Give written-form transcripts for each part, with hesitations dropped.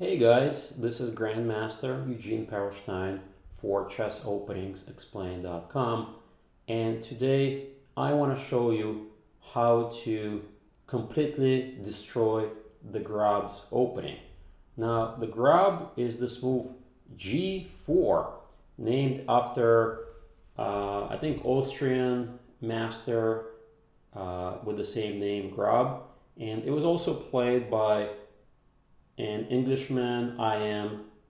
Hey guys, this is Grandmaster Eugene Perelshteyn for chessopeningsexplained.com, and today I want to show you how to completely destroy the Grob's opening. Now the Grob is this move G4, named after I think Austrian master with the same name, Grob, and it was also played by an Englishman,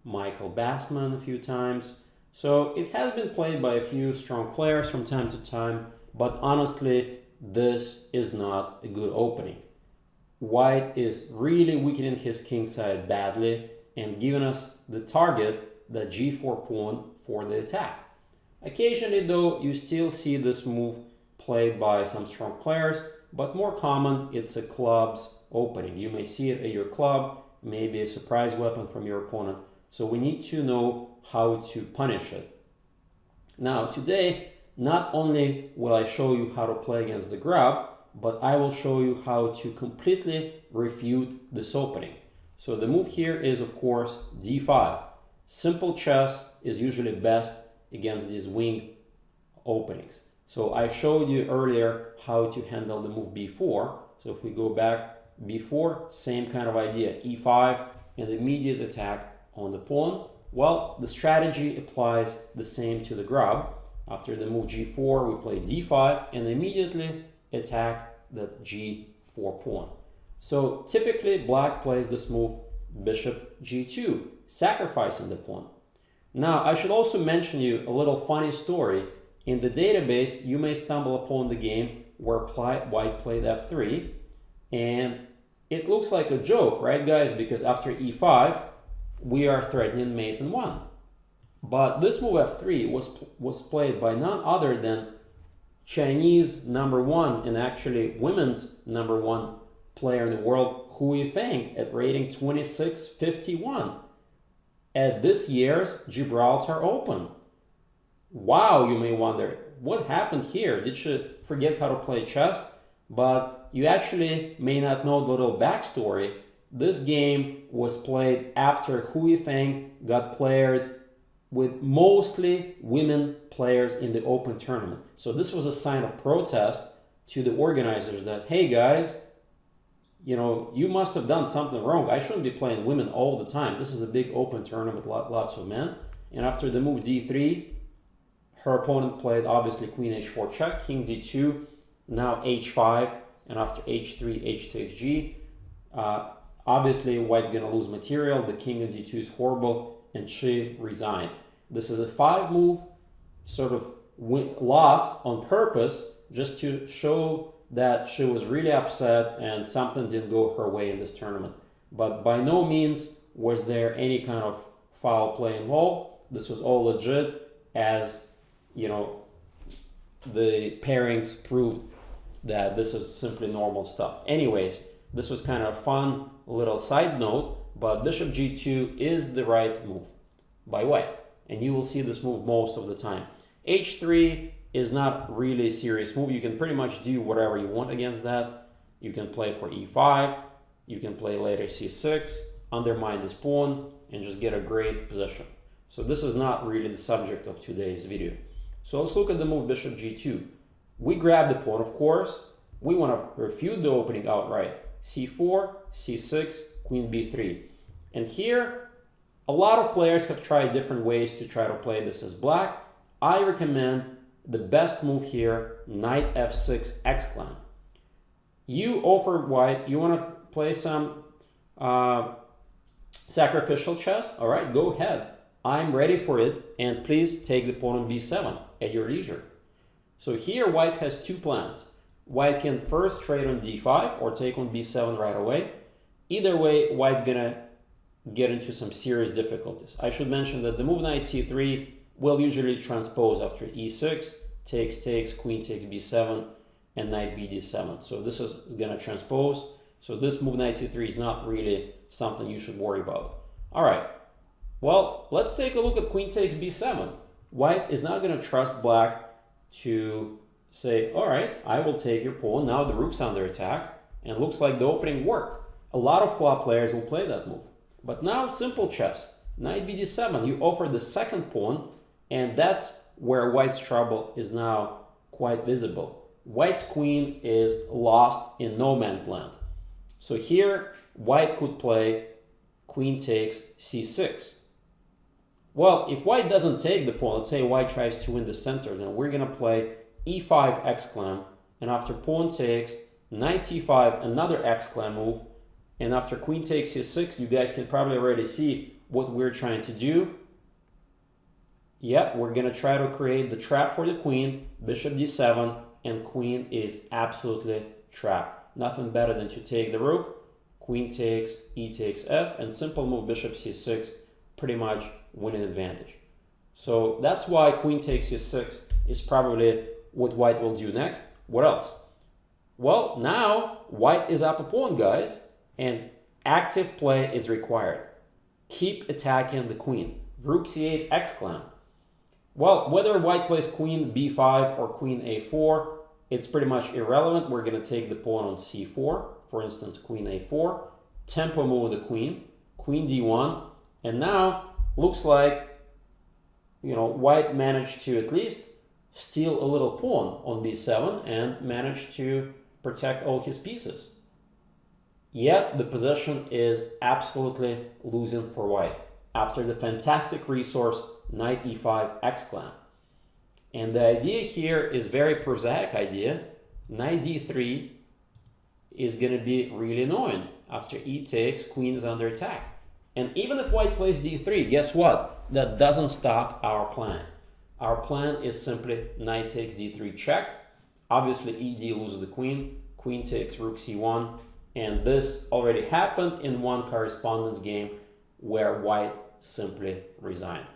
Michael Bassman, a few times. So it has been played by a few strong players from time to time, but honestly, this is not a good opening. White is really weakening his king side badly and giving us the target, the G4 pawn, for the attack. Occasionally though, you still see this move played by some strong players, but more common, it's a club's opening. You may see it at your club, maybe a surprise weapon from your opponent. So we need to know how to punish it. Now today, not only will I show you how to play against the Grob, but I will show you how to completely refute this opening. So the move here is, of course, d5. Simple chess is usually best against these wing openings. So I showed you earlier how to handle the move b4. So if we go back, b4, same kind of idea, e5, and immediate attack on the pawn. Well, the strategy applies the same to the Grob. After the move g4, we play d5 and immediately attack that g4 pawn. So typically, black plays this move bishop g2, sacrificing the pawn. Now, I should also mention you a little funny story. In the database, you may stumble upon the game where white played f3, and it looks like a joke, right, guys? Because after e5, we are threatening mate in 1. But this move f3 was played by none other than Chinese #1 and actually women's #1 player in the world, Hu Yifeng, at rating 2651 at this year's Gibraltar Open. Wow, you may wonder, what happened here? Did she forget how to play chess? But you actually may not know the little backstory. This game was played after Hu Yifeng got paired with mostly women players in the Open tournament. So this was a sign of protest to the organizers that, hey guys, you know, you must have done something wrong. I shouldn't be playing women all the time. This is a big Open tournament, lots of men. And after the move d3, her opponent played obviously queen h4 check, king d2, now h5, and after h3, h takes g. Obviously, white's going to lose material. The king on d2 is horrible, and she resigned. This is a 5 move, sort of loss on purpose, just to show that she was really upset and something didn't go her way in this tournament. But by no means was there any kind of foul play involved. This was all legit, as you know, the pairings proved that this is simply normal stuff. Anyways, this was kind of a fun little side note, but bishop g2 is the right move by white, and you will see this move most of the time. h3 is not really a serious move. You can pretty much do whatever you want against that. You can play for e5, you can play later c6, undermine this pawn, and just get a great position. So this is not really the subject of today's video. So let's look at the move bishop g2. We grab the pawn, of course. We want to refute the opening outright. c4, c6, queen b3. And here, a lot of players have tried different ways to try to play this as black. I recommend the best move here, knight f6 exclamation. You offer white, you want to play some sacrificial chess? All right, go ahead. I'm ready for it, and please take the pawn on b7 at your leisure. So here white has two plans. White can first trade on d5 or take on b7 right away. Either way, white's gonna get into some serious difficulties. I should mention that the move knight c3 will usually transpose after e6, takes, queen takes b7, and knight bd7. So this is gonna transpose. So this move knight c3 is not really something you should worry about. All right, well, let's take a look at queen takes b7. White is not gonna trust black to say, all right, I will take your pawn. Now the rook's under attack, and looks like the opening worked. A lot of club players will play that move. But now simple chess. Knight b d7, you offer the second pawn, and that's where white's trouble is now quite visible. White's queen is lost in no man's land. So here, white could play queen takes c6. Well, if white doesn't take the pawn, let's say white tries to win the center, then we're going to play e5 exclam, and after pawn takes, knight c5, another exclam move, and after queen takes c6, you guys can probably already see what we're trying to do. Yep, we're going to try to create the trap for the queen, bishop d7, and queen is absolutely trapped. Nothing better than to take the rook, queen takes, e takes f, and simple move bishop c6, pretty much winning advantage. So that's why queen takes c6 is probably what white will do next. What else? Well, now white is up a pawn, guys, and active play is required. Keep attacking the queen. Rook c8 exclam. Well, whether white plays queen b5 or queen a4, it's pretty much irrelevant. We're going to take the pawn on c4, for instance, queen a4, tempo move the queen, queen d1, and now looks like, you know, white managed to at least steal a little pawn on b7 and managed to protect all his pieces. Yet the position is absolutely losing for white after the fantastic resource knight e5 exclam. And the idea here is very prosaic idea. Knight d3 is going to be really annoying. After e takes, queen is under attack. And even if white plays d3, guess what? That doesn't stop our plan. Our plan is simply knight takes d3 check. Obviously ed loses the queen, queen takes rook c1, and this already happened in one correspondence game where white simply resigned.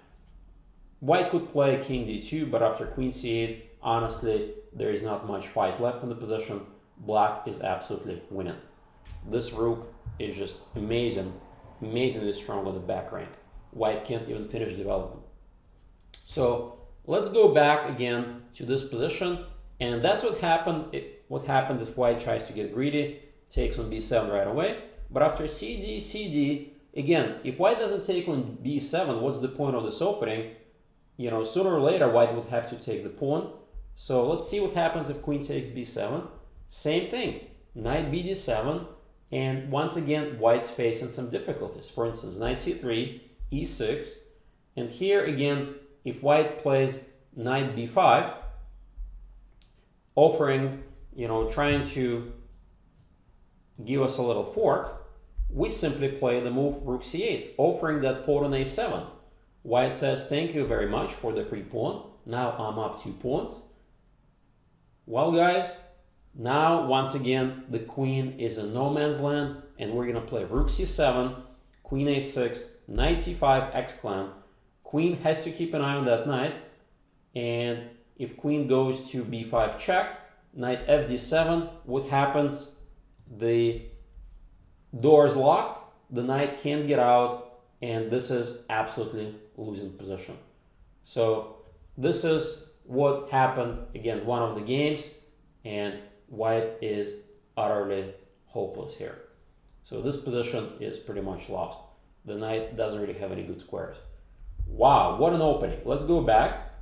White could play king d2, but after queen c8, honestly, there is not much fight left in the position. Black is absolutely winning. This rook is just amazingly strong on the back rank. White can't even finish development. So let's go back again to this position, and that's what happens if white tries to get greedy, takes on b7 right away. But after cd, again, if white doesn't take on b7, what's the point of this opening? You know, sooner or later, white would have to take the pawn. So let's see what happens if queen takes b7. Same thing, knight b d7, and once again, white's facing some difficulties. For instance, knight c3, e6, and here again, if white plays knight b5, offering, you know, trying to give us a little fork, we simply play the move rook c8, offering that pawn on a7. White says, thank you very much for the free pawn. Now I'm up 2 pawns. Well, guys, now once again, the queen is in no man's land, and we're going to play rook c7, queen a6, knight c5 exclam. Queen has to keep an eye on that knight, and if queen goes to b5 check, knight f d7, what happens? The door is locked, the knight can't get out, and this is absolutely losing position. So this is what happened, again, one of the games, and white is utterly hopeless here. So this position is pretty much lost. The knight doesn't really have any good squares. Wow, what an opening. Let's go back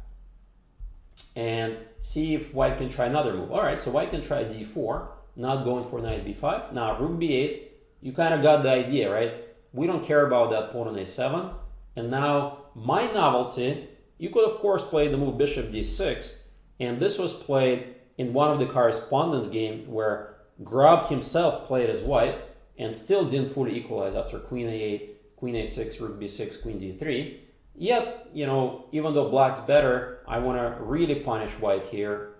and see if white can try another move. All right, so white can try d4, not going for knight b5. Now rook b8, you kind of got the idea, right? We don't care about that pawn on a7. And now my novelty, you could of course play the move bishop d6, and this was played in one of the correspondence games where Grob himself played as white and still didn't fully equalize after queen a8, queen a6, rook b6, queen d3. Yet, you know, even though black's better, I want to really punish white here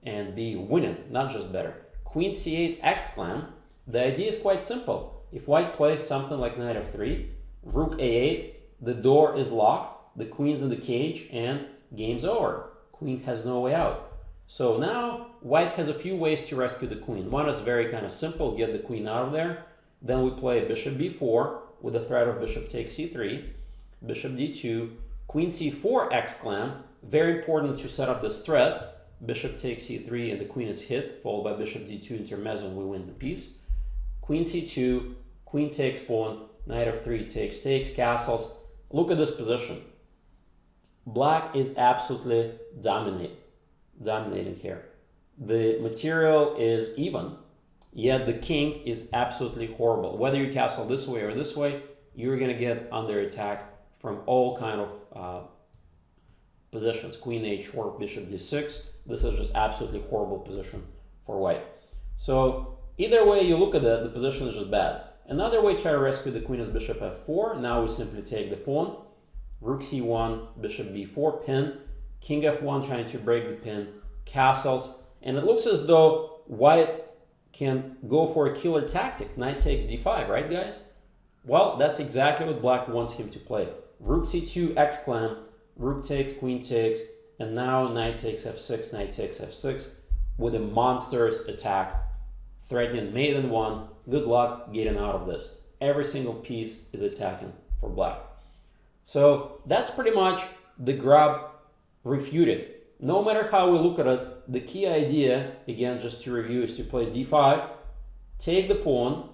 and be winning, not just better. Queen c8 exclam. The idea is quite simple. If white plays something like knight f3, rook a8, the door is locked, the queen's in the cage, and game's over. Queen has no way out. So now white has a few ways to rescue the queen. One is very kind of simple, get the queen out of there. Then we play bishop b4 with the threat of bishop takes c3, bishop d2, queen c4 exclam. Very important to set up this threat. Bishop takes c3 and the queen is hit, followed by bishop d2 intermezzo, and we win the piece. Queen c2, queen takes pawn, knight f3 takes castles. Look at this position. Black is absolutely dominating here. The material is even, yet the king is absolutely horrible. Whether you castle this way or this way, you're going to get under attack from all kind of positions. Queen h4, bishop d6. This is just absolutely horrible position for white. So either way you look at it, the position is just bad. Another way to try to rescue the queen is bishop f4. Now we simply take the pawn. Rook c1, bishop b4, pin. King f1 trying to break the pin. Castles. And it looks as though white can go for a killer tactic. Knight takes d5, right guys? Well, that's exactly what black wants him to play. Rook c2, exclam. Rook takes, queen takes. And now knight takes f6, knight takes f6 with a monstrous attack. Threatening mate in one. Good luck getting out of this. Every single piece is attacking for black. So that's pretty much the Grob refuted. No matter how we look at it, the key idea, again, just to review, is to play d5, take the pawn,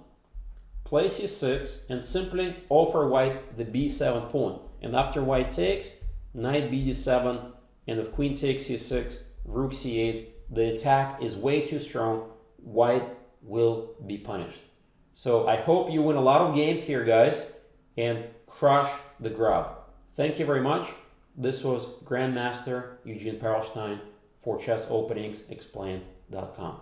play c6, and simply offer white the b7 pawn. And after white takes, knight bd7, and if queen takes c6, rook c8, the attack is way too strong. White will be punished. So I hope you win a lot of games here, guys, and crush the Grob. Thank you very much. This was Grandmaster Eugene Perelshteyn for chessopeningsexplained.com.